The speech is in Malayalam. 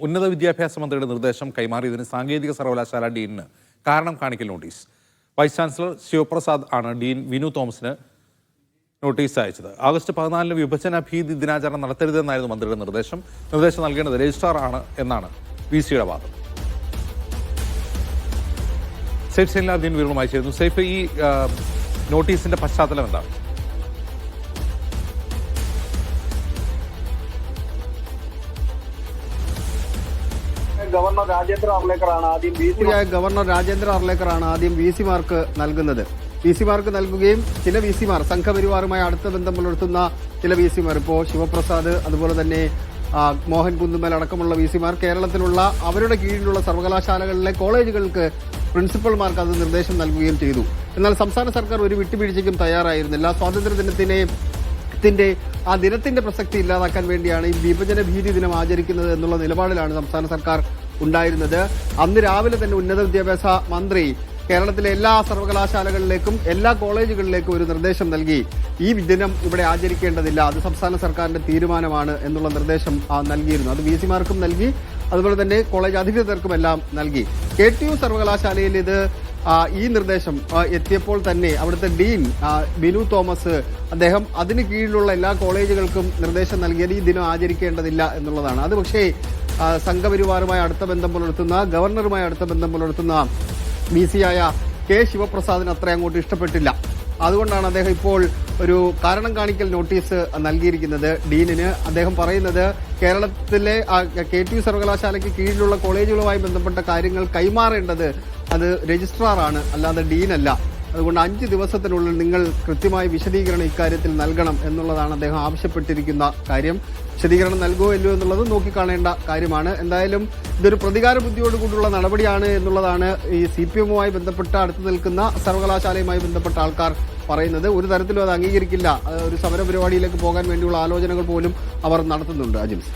ഉന്നത വിദ്യാഭ്യാസ മന്ത്രിയുടെ നിർദ്ദേശം കൈമാറിയതിന് സാങ്കേതിക സർവകലാശാല ഡീനിന് കാരണം കാണിക്കൽ നോട്ടീസ്. വൈസ് ചാൻസലർ ശിവപ്രസാദ് ആണ് ഡീൻ വിനു തോമസിന് നോട്ടീസ് അയച്ചത്. ആഗസ്റ്റ് 14 വിഭജന ഭീതി ദിനാചരണം നടത്തരുതെന്നായിരുന്നു മന്ത്രിയുടെ നിർദ്ദേശം. നിർദ്ദേശം നൽകേണ്ടത് രജിസ്ട്രാർ ആണ് എന്നാണ് VC-യുടെ വാദം. സൈഫ് സൈനുലാബ്ദീൻ വിവരവുമായി ചേരുന്നു. സൈഫ്, ഈ നോട്ടീസിന്റെ പശ്ചാത്തലം എന്താണ്? ഗവർണർ രാജേന്ദ്ര അർലേക്കറാണ് ആദ്യം VC-മാർക്ക് നൽകുന്നത്. VC-മാർക്ക് നൽകുകയും ചില VC-മാർ സംഘപരിവാറുമായി അടുത്ത ബന്ധം പുലർത്തുന്ന ചില VC-മാർ, ഇപ്പോൾ ശിവപ്രസാദ്, അതുപോലെ തന്നെ മോഹൻ കുന്നുമേൽ അടക്കമുള്ള VC-മാർ കേരളത്തിലുള്ള അവരുടെ കീഴിലുള്ള സർവകലാശാലകളിലെ കോളേജുകൾക്ക് പ്രിൻസിപ്പൽമാർക്ക് അത് നിർദ്ദേശം നൽകുകയും ചെയ്തു. എന്നാൽ സംസ്ഥാന സർക്കാർ ഒരു വിട്ടുവീഴ്ചയ്ക്കും തയ്യാറായിരുന്നില്ല. സ്വാതന്ത്ര്യദിനത്തിന്റെ ആ ദിനത്തിന്റെ പ്രസക്തി ഇല്ലാതാക്കാൻ വേണ്ടിയാണ് ഈ വിഭജന ഭീതി ദിനം ആചരിക്കുന്നത് എന്നുള്ള നിലപാടിലാണ് സംസ്ഥാന സർക്കാർ ഉണ്ടായിരുന്നത്. അന്ന് രാവിലെ തന്നെ ഉന്നത വിദ്യാഭ്യാസ മന്ത്രി കേരളത്തിലെ എല്ലാ സർവകലാശാലകളിലേക്കും എല്ലാ കോളേജുകളിലേക്കും ഒരു നിർദ്ദേശം നൽകി. ഈ ദിനം ഇവിടെ ആചരിക്കേണ്ടതില്ല, അത് സംസ്ഥാന സർക്കാരിന്റെ തീരുമാനമാണ് എന്നുള്ള നിർദ്ദേശം നൽകിയിരുന്നു. അത് VC-മാർക്കും നൽകി, അതുപോലെ തന്നെ കോളേജ് അധികൃതർക്കുമെല്ലാം നൽകി. KTU സർവകലാശാലയിൽ ഈ നിർദ്ദേശം എത്തിയപ്പോൾ തന്നെ അവിടുത്തെ ഡീൻ ബിനു തോമസ് അദ്ദേഹം അതിന് കീഴിലുള്ള എല്ലാ കോളേജുകൾക്കും നിർദ്ദേശം നൽകിയത് ഈ ദിനം ആചരിക്കേണ്ടതില്ല എന്നുള്ളതാണ്. അത് പക്ഷേ സംഘപരിവാറുമായി അടുത്ത ബന്ധം പുലർത്തുന്ന, ഗവർണറുമായി അടുത്ത ബന്ധം പുലർത്തുന്ന VC-യായ K ശിവപ്രസാദിന് അത്ര അങ്ങോട്ട് ഇഷ്ടപ്പെട്ടില്ല. അതുകൊണ്ടാണ് അദ്ദേഹം ഇപ്പോൾ ഒരു കാരണം കാണിക്കൽ നോട്ടീസ് നൽകിയിരിക്കുന്നത് ഡീനിന്. അദ്ദേഹം പറയുന്നത് കേരളത്തിലെ KTU സർവകലാശാലയ്ക്ക് കീഴിലുള്ള കോളേജുകളുമായി ബന്ധപ്പെട്ട കാര്യങ്ങൾ കൈമാറേണ്ടത് അത് രജിസ്ട്രാറാണ്, അല്ലാതെ ഡീനല്ല. അതുകൊണ്ട് 5 ദിവസത്തിനുള്ളിൽ നിങ്ങൾ കൃത്യമായ വിശദീകരണം ഇക്കാര്യത്തിൽ നൽകണം എന്നുള്ളതാണ് അദ്ദേഹം ആവശ്യപ്പെട്ടിരിക്കുന്ന കാര്യം. വിശദീകരണം നൽകുമോ ഇല്ലയോ എന്നുള്ളത് നോക്കിക്കാണേണ്ട കാര്യമാണ്. എന്തായാലും ഇതൊരു പ്രതികാര ബുദ്ധിയോടുകൂടിയുള്ള നടപടിയാണ് എന്നുള്ളതാണ് ഈ CPM-വുമായി ബന്ധപ്പെട്ട അടുത്ത് നിൽക്കുന്ന സർവകലാശാലയുമായി ബന്ധപ്പെട്ട ആൾക്കാർ പറയുന്നത്. ഒരു തരത്തിലും അത് അംഗീകരിക്കില്ല. ഒരു സമര പരിപാടിയിലേക്ക് പോകാൻ വേണ്ടിയുള്ള ആലോചനകൾ പോലും അവർ നടത്തുന്നുണ്ട്. അജിംസ്.